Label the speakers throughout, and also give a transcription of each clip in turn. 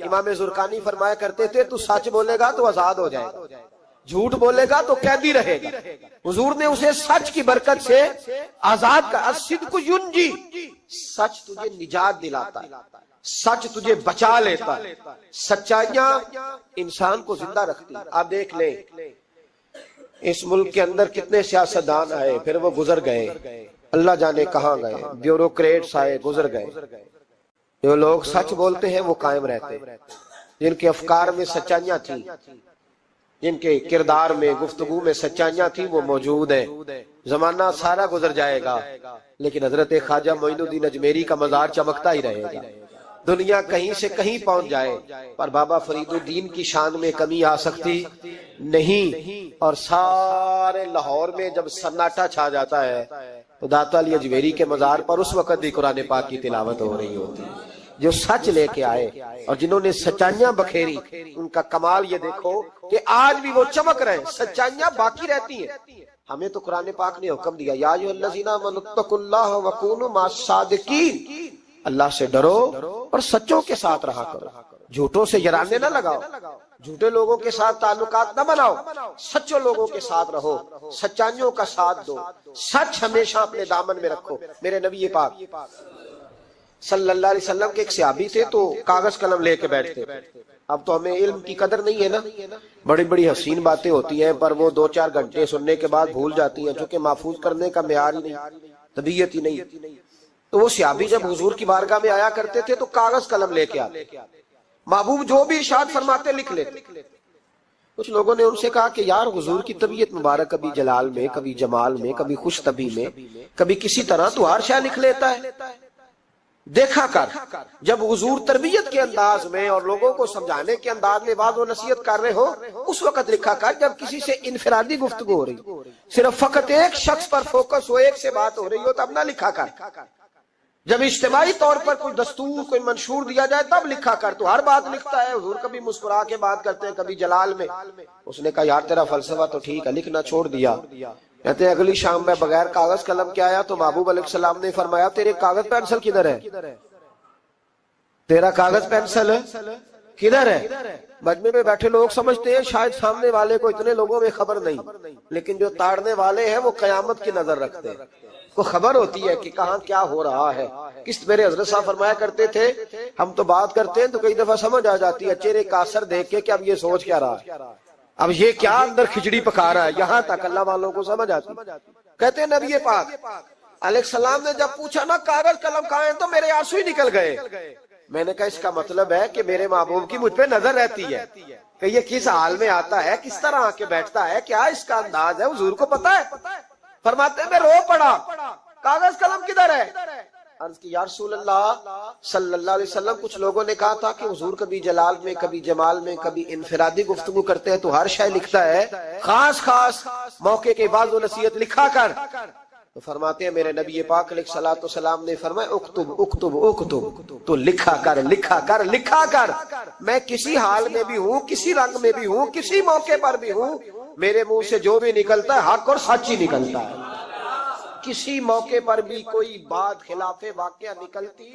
Speaker 1: امام زرقانی فرمایا کرتے تھے تو سچ بولے گا تو آزاد ہو جائے گا، جھوٹ بولے گا تو قیدی رہے گا۔ حضور نے اسے سچ کی برکت سے آزاد کا الصدق ینجی، سچ تجھے نجات دلاتا ہے، سچ تجھے بچا لیتا ہے، سچائیاں انسان کو زندہ رکھتی ہیں۔ آپ دیکھ لیں اس ملک کے اندر کتنے سیاستدان آئے، پھر وہ گزر گئے، اللہ جانے کہاں گئے، بیوروکریٹس آئے گزر گئے، جو لوگ سچ بولتے ہیں وہ قائم رہتے، جن کے افکار میں سچائیاں تھیں، جن کے کردار میں گفتگو میں سچائیاں تھیں وہ موجود ہیں۔ زمانہ سارا گزر جائے گا لیکن حضرت خواجہ معین الدین اجمیری کا مزار چمکتا ہی رہے گا۔ دنیا کہیں سے کہیں پہنچ جائے پر بابا فرید الدین کی شان میں کمی آ سکتی نہیں۔ اور سارے لاہور میں جب سناٹا چھا جاتا ہے تو داتا علی اجمیری کے مزار پر اس وقت بھی قرآن پاک کی تلاوت ہو رہی ہوتی ہے۔ جو سچ لے کے آئے اور جنہوں نے سچائیاں بکھیری، ان کا کمال یہ دیکھو کہ آج بھی وہ چمک رہے ہیں، سچائیاں باقی رہتی ہیں۔ ہمیں تو قرآن پاک نے حکم دیا یا ایھا الذین آمنوا اتقوا اللہ وکونوا مع الصادقین، اللہ سے ڈرو اور سچوں کے ساتھ رہا کرو، جھوٹوں سے یرانے نہ لگاؤ، جھوٹے لوگوں کے ساتھ تعلقات نہ بناؤ، سچوں لوگوں کے ساتھ رہو، سچائیوں کا ساتھ دو، سچ ہمیشہ اپنے دامن میں رکھو۔ میرے نبی پاک صلی اللہ علیہ وسلم کے ایک صحابی تھے تو کاغذ قلم لے کے بیٹھتے۔ اب تو ہمیں علم کی قدر نہیں ہے نا، بڑی بڑی حسین باتیں ہوتی ہیں پر وہ 2-4 گھنٹے سننے کے بعد بھول جاتی ہیں، چونکہ محفوظ کرنے کا معیار ہی نہیں، طبیعت ہی نہیں۔ تو وہ صحابی جب حضور کی بارگاہ میں آیا کرتے تھے تو کاغذ قلم لے کے آتے، محبوب جو بھی ارشاد فرماتے لکھ لیتے۔ کچھ لوگوں نے ان سے کہا کہ یار حضور کی طبیعت مبارک کبھی جلال میں، کبھی جمال میں، کبھی خوش طبی میں، کبھی کسی طرح تو ہر شے لکھ لیتا ہے، دیکھا کر۔ جب حضور تربیت کے انداز میں اور لوگوں کو سمجھانے کے انداز میں واعظ و نصیحت کر رہے ہو اس وقت لکھا کر، جب کسی سے انفرادی گفتگو ہو رہی، صرف فقط ایک شخص پر فوکس ہو، ایک سے بات ہو رہی ہو تب نہ لکھا کر۔ جب اجتماعی طور پر کوئی دستور، کوئی منشور دیا جائے تب لکھا کر۔ تو ہر بات لکھتا ہے، حضور کبھی مسکرا کے بات کرتے ہیں، کبھی جلال میں۔ اس نے کہا یار تیرا فلسفہ تو ٹھیک ہے، لکھنا چھوڑ دیا۔ کہتے ہیں اگلی شام میں بغیر کاغذ قلم کے آیا تو محبوب علیہ السلام نے فرمایا تیرے کاغذ پینسل کدھر ہے؟ تیرا کاغذ پینسل کدھر ہے؟ مجمع میں بیٹھے لوگ سمجھتے ہیں شاید سامنے والے کو اتنے لوگوں میں خبر نہیں، لیکن جو تاڑنے والے ہیں وہ قیامت کی نظر رکھتے ہیں، کو خبر ہوتی ہے کہ کہاں کیا ہو رہا ہے۔ کس میرے حضرت صاحب فرمایا کرتے تھے ہم تو بات کرتے ہیں تو کئی دفعہ سمجھ آ جاتی ہے چہرے کا اثر دیکھ کے کہ اب یہ سوچ کیا رہا ہے، اب یہ کیا اندر کھچڑی پکا رہا ہے، یہاں تک اللہ والوں کو سمجھ آتی۔ کہتے ہیں نبی پاک علیہ السلام نے جب پوچھا نا کاغذ قلم کہاں ہے تو میرے آنسو ہی نکل گئے۔ میں نے کہا اس کا مطلب ہے کہ میرے محبوب کی مجھ پہ نظر رہتی ہے کہ یہ کس حال میں آتا ہے، کس طرح آ کے بیٹھتا ہے، کیا اس کا انداز ہے، حضور کو پتا ہے۔ فرماتے ہیں میں رو پڑا، کاغذ قلم کدھر ہے؟ عرض کی یا رسول اللہ صلی اللہ علیہ وسلم، کچھ لوگوں نے کہا تھا کہ حضور کبھی جلال میں، کبھی جمال میں، کبھی انفرادی گفتگو کرتے ہیں تو ہر شے لکھتا ہے، خاص خاص موقع کے واعظ و نصیحت لکھا کر۔ تو فرماتے ہیں میرے نبی پاک علیہ الصلوۃ والسلام نے فرمایا اکتب اکتب اکتب، تو لکھا کر لکھا کر لکھا کر۔ میں کسی حال میں بھی ہوں، کسی رنگ میں بھی ہوں، کسی موقع پر بھی ہوں، میرے منہ سے جو بھی نکلتا ہے حق اور سچ ہی نکلتا ہے۔ کسی موقع پر بھی کوئی بات خلاف واقعہ نکلتی۔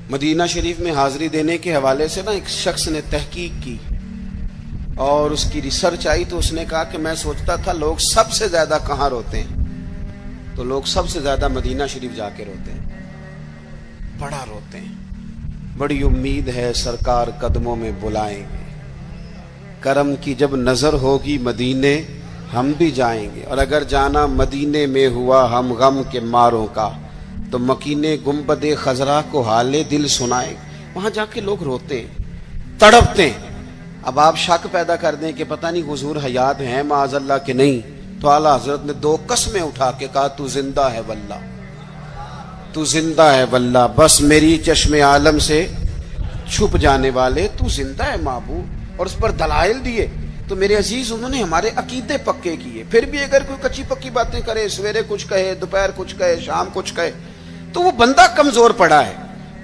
Speaker 2: مدینہ شریف میں حاضری دینے کے حوالے سے نا ایک شخص نے تحقیق کی اور اس کی ریسرچ آئی تو اس نے کہا کہ میں سوچتا تھا لوگ سب سے زیادہ کہاں روتے ہیں، تو لوگ سب سے زیادہ مدینہ شریف جا کے روتے ہیں، بڑا روتے ہیں۔ بڑی امید ہے سرکار قدموں میں بلائیں گے، کرم کی جب نظر ہوگی مدینے ہم بھی جائیں گے، اور اگر جانا مدینے میں ہوا ہم غم کے ماروں کا تو مکینے گنبد خضرا کو حال دل سنائیں۔ وہاں جا کے لوگ روتے ہیں، تڑپتے ہیں۔ اب آپ شک پیدا کر دیں کہ پتہ نہیں حضور حیات ہیں معاذ اللہ کہ نہیں، تو اعلیٰ حضرت نے 2 قسمیں اٹھا کے کہا تو زندہ ہے واللہ، تو زندہ ہے واللہ، بس میری چشم عالم سے چھپ جانے والے تو زندہ ہے معبود، اور اس پر دلائل دیے۔ تو میرے عزیز انہوں نے ہمارے عقیدے پکے کیے۔ پھر بھی اگر کوئی کچی پکی باتیں کرے، سویرے کچھ کہے، دوپہر کچھ کہے، شام کچھ کہے، تو وہ بندہ کمزور پڑا ہے،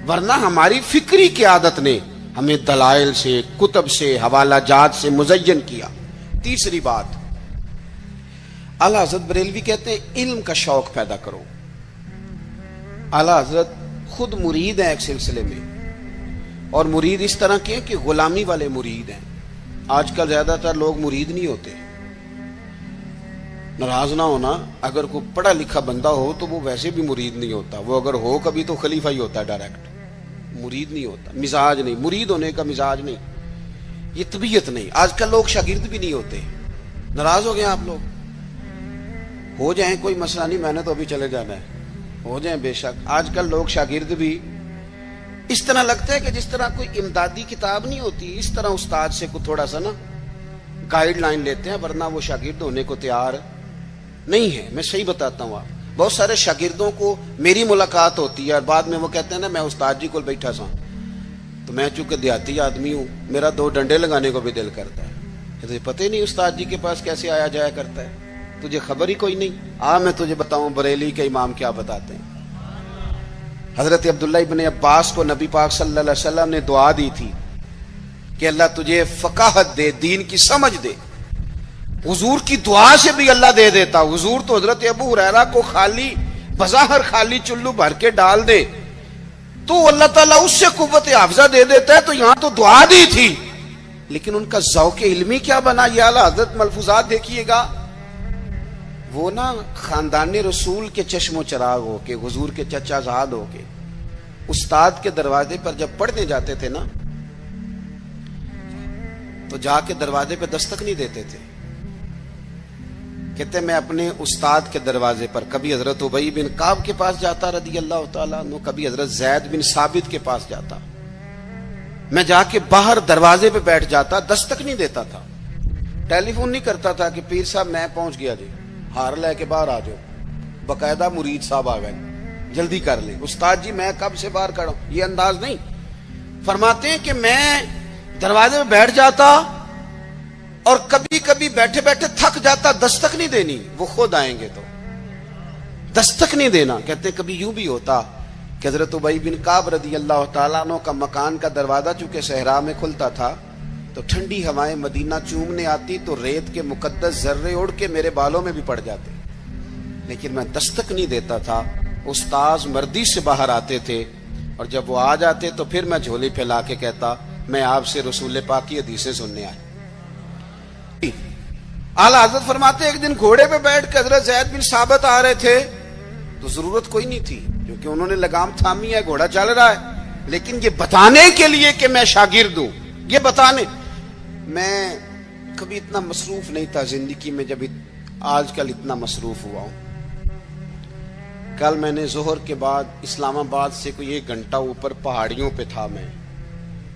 Speaker 2: ورنہ ہماری فکری قیادت نے ہمیں دلائل سے، کتب سے، حوالہ جات سے مزین کیا۔ تیسری بات، اعلیٰ حضرت بریلوی کہتے ہیں علم کا شوق پیدا کرو۔ اعلیٰ حضرت خود مرید ہیں ایک سلسلے میں، اور مرید اس طرح کے کہ غلامی والے مرید ہیں. آج کل زیادہ تر لوگ مرید نہیں ہوتے. ناراض نہ ہونا، اگر کوئی پڑھا لکھا بندہ ہو تو وہ ویسے بھی مرید نہیں ہوتا. وہ اگر ہو کبھی تو خلیفہ ہی ہوتا ہے ڈائریکٹ، مرید نہیں ہوتا. مزاج نہیں، مرید ہونے کا مزاج نہیں، یہ طبیعت نہیں. آج کل لوگ شاگرد بھی نہیں ہوتے. ناراض ہو گئے آپ لوگ؟ ہو جائیں، کوئی مسئلہ نہیں، میں نے تو ابھی چلے جانا ہے، ہو جائیں بے شک. آج کل لوگ شاگرد بھی اس طرح لگتا ہے کہ جس طرح کوئی امدادی کتاب نہیں ہوتی، اس طرح استاد سے کوئی تھوڑا سا نا گائیڈ لائن لیتے ہیں، ورنہ وہ شاگرد ہونے کو تیار نہیں ہے. میں صحیح بتاتا ہوں. آپ بہت سارے شاگردوں کو میری ملاقات ہوتی ہے اور بعد میں وہ کہتے ہیں نا میں استاد جی کو بیٹھا سا، تو میں چونکہ دیہاتی آدمی ہوں، میرا 2 ڈنڈے لگانے کو بھی دل کرتا ہے. تجھے پتہ ہی نہیں استاد جی کے پاس کیسے آیا جایا کرتا ہے، تجھے خبر ہی کوئی نہیں. میں تجھے بتاؤں بریلی کے امام کیا بتاتے ہیں. حضرت عبداللہ ابن عباس کو نبی پاک صلی اللہ علیہ وسلم نے دعا دی تھی کہ اللہ تجھے فقاہت دے، دین کی سمجھ دے. حضور کی دعا سے بھی اللہ دے دیتا. حضور تو حضرت ابو ہریرہ کو خالی بظاہر خالی چلو بھر کے ڈال دے تو اللہ تعالیٰ اس سے قوت حافظہ دے دیتا ہے. تو یہاں تو دعا دی تھی، لیکن ان کا ذوق علمی کیا بنا. یہ اعلیٰ حضرت ملفوظات دیکھیے گا. وہ نا خاندان رسول کے چشم و چراغ ہو کے، حضور کے چچا زاد ہو کے، استاد کے دروازے پر جب پڑھنے جاتے تھے نا تو جا کے دروازے پہ دستک نہیں دیتے تھے. کہتے میں اپنے استاد کے دروازے پر کبھی حضرت ابی بن کعب کے پاس جاتا رضی اللہ تعالیٰ عنہ، کبھی حضرت زید بن ثابت کے پاس جاتا. میں جا کے باہر دروازے پہ بیٹھ جاتا، دستک نہیں دیتا تھا. ٹیلی فون نہیں کرتا تھا کہ پیر صاحب میں پہنچ گیا جی، ہار لے کے باہر آ جاؤ. باقاعدہ مرید صاحب آ گئے، جلدی کر لیں. استاد جی میں کب سے باہر کھڑا ہوں، یہ انداز نہیں. فرماتے ہیں کہ میں دروازے میں بیٹھ جاتا اور کبھی کبھی بیٹھے بیٹھے تھک جاتا، دستک نہیں دینی، وہ خود آئیں گے تو دستک نہیں دینا. کہتے ہیں کبھی یوں بھی ہوتا کہ حضرت ابی بن کعب رضی اللہ تعالیٰ عنہ کا مکان کا دروازہ چونکہ صحرا میں کھلتا تھا تو ٹھنڈی ہوائیں مدینہ چومنے آتی تو ریت کے مقدس ذرے اڑ کے میرے بالوں میں بھی پڑ جاتے، لیکن میں دستک نہیں دیتا تھا. استاذ مردی سے باہر آتے تھے اور جب وہ آ جاتے تو پھر میں جھولی پھیلا کے کہتا میں آپ سے رسول پاک کی حدیثیں سننے آیا. اعلیٰ حضرت فرماتے ایک دن گھوڑے پہ بیٹھ کے حضرت زید بن ثابت آ رہے تھے تو ضرورت کوئی نہیں تھی کیونکہ انہوں نے لگام تھامی ہے، گھوڑا چل رہا ہے، لیکن یہ بتانے کے لیے کہ میں شاگرد ہوں، یہ بتانے. میں کبھی اتنا مصروف نہیں تھا زندگی میں جب آج کل اتنا مصروف ہوا ہوں. کل میں نے ظہر کے بعد اسلام آباد سے کوئی 1 گھنٹہ اوپر پہاڑیوں پہ تھا میں،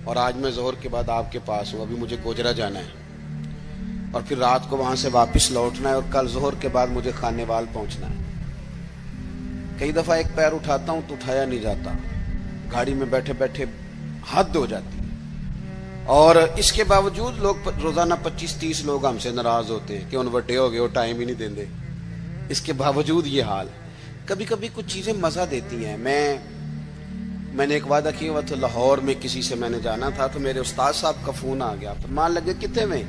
Speaker 2: اور آج میں ظہر کے بعد آپ کے پاس ہوں. ابھی مجھے گوجرا جانا ہے اور پھر رات کو وہاں سے واپس لوٹنا ہے اور کل ظہر کے بعد مجھے خانے وال پہنچنا ہے. کئی دفعہ ایک پیر اٹھاتا ہوں تو اٹھایا نہیں جاتا، گاڑی میں بیٹھے بیٹھے حد ہو جاتی ہے. اور اس کے باوجود لوگ روزانہ 25-30 لوگ ہم سے ناراض ہوتے ہیں کہ ان وڈے ہو گئے وہ ٹائم ہی نہیں دیندے. اس کے باوجود یہ حال. کبھی کبھی کچھ چیزیں مزہ دیتی ہیں. میں نے ایک وعدہ کیا ہوا تھا، لاہور میں کسی سے میں نے جانا تھا تو میرے استاد صاحب کا فون آ گیا. فرمان لگے کتنے میں؟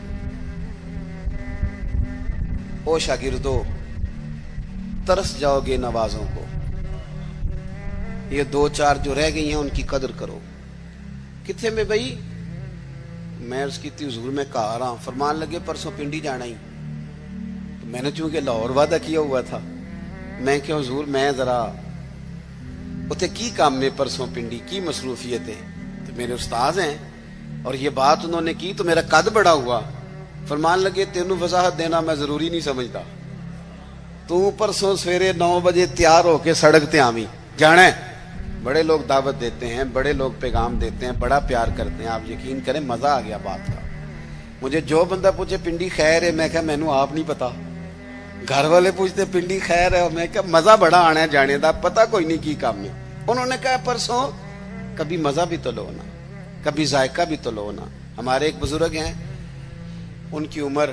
Speaker 2: او شاگردو ترس جاؤ گے نوازوں کو، یہ 2-4 جو رہ گئی ہیں ان کی قدر کرو. کتنے میں بھائی؟ میں عرض کی تھی حضور میں کہا رہا ہوں. فرمان لگے پرسوں پنڈی جانا ہی. تو میں نے چونکہ لاہور وعدہ کیا ہوا تھا، میں کہ حضور میں ذرا اتنے کی کام میں پرسوں پنڈی کی مصروفیت ہے. تو میرے استاد ہیں اور یہ بات انہوں نے کی تو میرا قد بڑا ہوا. فرمان لگے تینوں وضاحت دینا میں ضروری نہیں سمجھتا، تو پرسوں سویرے 9 بجے تیار ہو کے سڑک تے آمی جانا ہے. بڑے لوگ دعوت دیتے ہیں، بڑے لوگ پیغام دیتے ہیں، بڑا پیار کرتے ہیں. آپ یقین کریں مزہ آ گیا بات کا. مجھے جو بندہ پوچھے پنڈی خیر ہے، میں کہا مینوں آپ نہیں پتا. گھر والے پوچھتے پنڈی خیر ہے، میں کہا مزہ بڑا آنا ہے جانے دا، پتہ کوئی نہیں کی کام میں. انہوں نے کہا پرسوں کبھی مزہ بھی تو لو نا، کبھی ذائقہ بھی تو لو نا. ہمارے ایک بزرگ ہیں، ان کی عمر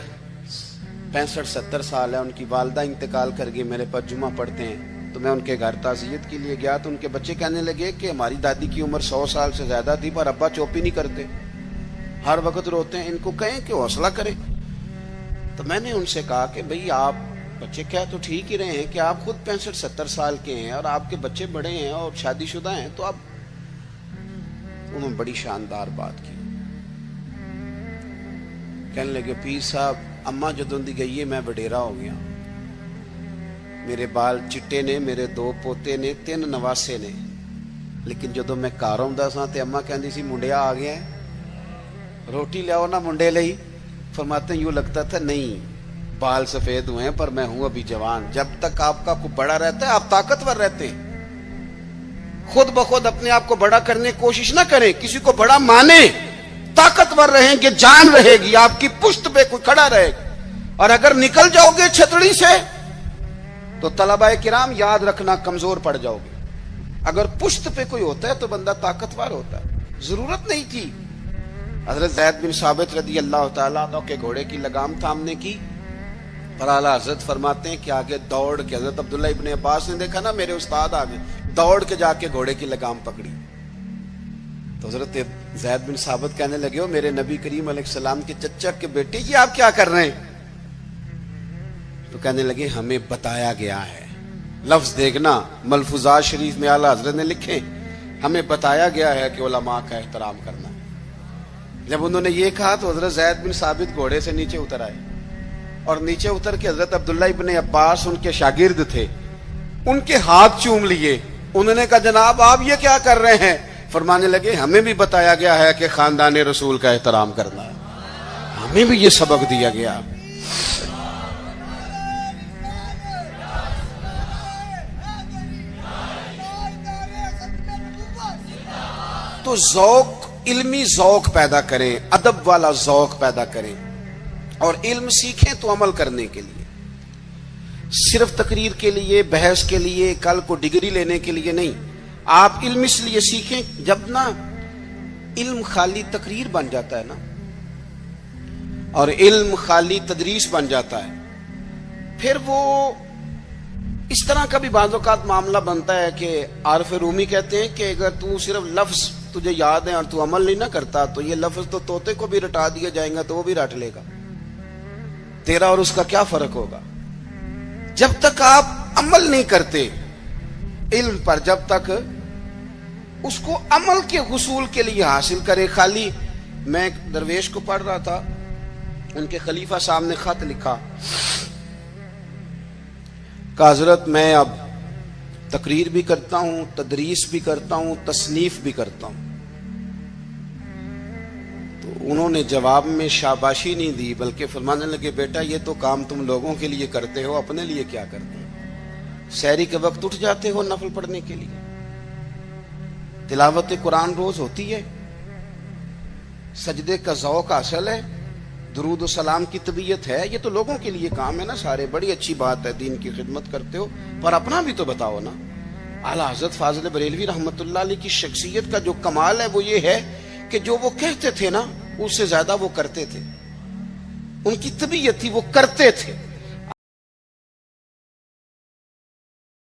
Speaker 2: 65-70 سال ہے. ان کی والدہ انتقال کر گئی، میرے پاس جمعہ پڑھتے ہیں تو میں ان کے گھر تعزیت کے لیے گیا تو ان کے بچے کہنے لگے کہ ہماری دادی کی عمر 100 سال سے زیادہ تھی پر ابا چوپی نہیں کرتے، ہر وقت روتے ہیں. ان کو کہیں کہ حوصلہ کرے. تو میں نے ان سے کہا کہ بھئی آپ بچے کیا تو ٹھیک ہی رہے ہیں کہ آپ خود 65-70 سال کے ہیں اور آپ کے بچے بڑے ہیں اور شادی شدہ ہیں، تو اب انہوں نے بڑی شاندار بات کی. کہنے لگے پیر صاحب اما جدوں دی گئی ہے میں وڈیرا ہو گیا, میرے بال چٹے نے, میرے 2 پوتے نے, 3 نواسے نے, لیکن جدوں میں گھر آਉਂਦਾ سا تے اما کہندی سی منڈیا آ گیا ہے, روٹی لیاؤ نا منڈے لئی. فرماتے ہیں یوں لگتا تھا نہیں بال سفید ہوئے ہیں پر میں ہوں ابھی جوان. جب تک آپ کا کو بڑا رہتا ہے آپ طاقتور رہتے ہیں. خود بخود اپنے آپ کو بڑا کرنے کی کوشش نہ کریں, کسی کو بڑا مانے, طاقتور رہیں گے, جان رہے گی, آپ کی پشت پہ کوئی کھڑا رہے گا. اور اگر نکل جاؤ گے چھتڑی سے تو طلباء کرام یاد رکھنا کمزور پڑ جاؤ گے. اگر پشت پہ کوئی ہوتا ہے تو بندہ طاقتور ہوتا ہے. ضرورت نہیں تھی حضرت زید بن ثابت رضی اللہ تعالیٰ عنہ کے گھوڑے کی لگام تھامنے کی, پر اعلیٰ حضرت فرماتے ہیں کہ آگے دوڑ کے, حضرت عبداللہ ابن عباس نے دیکھا نا میرے استاد آگے, دوڑ کے جا کے گھوڑے کی لگام پکڑی. تو حضرت زید بن ثابت کہنے لگے ہو میرے نبی کریم علیہ السلام کے چچا کے بیٹے یہ آپ کیا کر رہے ہیں؟ تو کہنے لگے ہمیں بتایا گیا ہے, لفظ دیکھنا ملفوظات شریف میں اعلیٰ حضرت نے لکھے, ہمیں بتایا گیا ہے کہ علماء کا احترام کرنا. جب انہوں نے یہ کہا تو حضرت زید بن ثابت گھوڑے سے نیچے اتر آئے, اور نیچے اتر کے حضرت عبداللہ ابن عباس ان کے شاگرد تھے, ان کے ہاتھ چوم لیے. انہوں نے کہا جناب آپ یہ کیا کر رہے ہیں؟ فرمانے لگے ہمیں بھی بتایا گیا ہے کہ خاندان رسول کا احترام کرنا ہے, ہمیں بھی یہ سبق دیا گیا. تو ذوق, علمی ذوق پیدا کریں, ادب والا ذوق پیدا کریں, اور علم سیکھیں تو عمل کرنے کے لیے, صرف تقریر کے لیے, بحث کے لیے, کل کو ڈگری لینے کے لیے نہیں. آپ علم اس لیے سیکھیں, جب نا علم خالی تقریر بن جاتا ہے نا, اور علم خالی تدریس بن جاتا ہے, پھر وہ اس طرح کا بھی بعض اوقات معاملہ بنتا ہے کہ عارف رومی کہتے ہیں کہ اگر تو صرف لفظ تجھے یاد ہے اور تو عمل نہیں نہ کرتا تو یہ لفظ تو طوطے کو بھی رٹا دیا جائیں گا تو وہ بھی رٹ لے گا, تیرا اور اس کا کیا فرق ہوگا؟ جب تک آپ عمل نہیں کرتے علم پر, جب تک اس کو عمل کے حصول کے لیے حاصل کرے. خالی میں ایک درویش کو پڑھ رہا تھا, ان کے خلیفہ صاحب نے خط لکھا کہ حضرت میں اب تقریر بھی کرتا ہوں, تدریس بھی کرتا ہوں, تصنیف بھی کرتا ہوں. تو انہوں نے جواب میں شاباشی نہیں دی بلکہ فرمانے لگے بیٹا یہ تو کام تم لوگوں کے لیے کرتے ہو, اپنے لیے کیا کرتے ہو؟ سحری کے وقت اٹھ جاتے ہو نفل پڑھنے کے لیے, تلاوت قرآن روز ہوتی ہے, سجدے کا ذوق حاصل ہے, درود و سلام کی طبیعت ہے, یہ تو لوگوں کے لیے کام ہے نا سارے. بڑی اچھی بات ہے, دین کی خدمت کرتے ہو, پر اپنا بھی تو بتاؤ نا. اعلیٰ حضرت فاضل بریلوی رحمت اللہ علیہ کی شخصیت کا جو کمال ہے وہ یہ ہے کہ جو وہ کہتے تھے نا اس سے زیادہ وہ کرتے تھے. ان کی طبیعت تھی وہ کرتے تھے.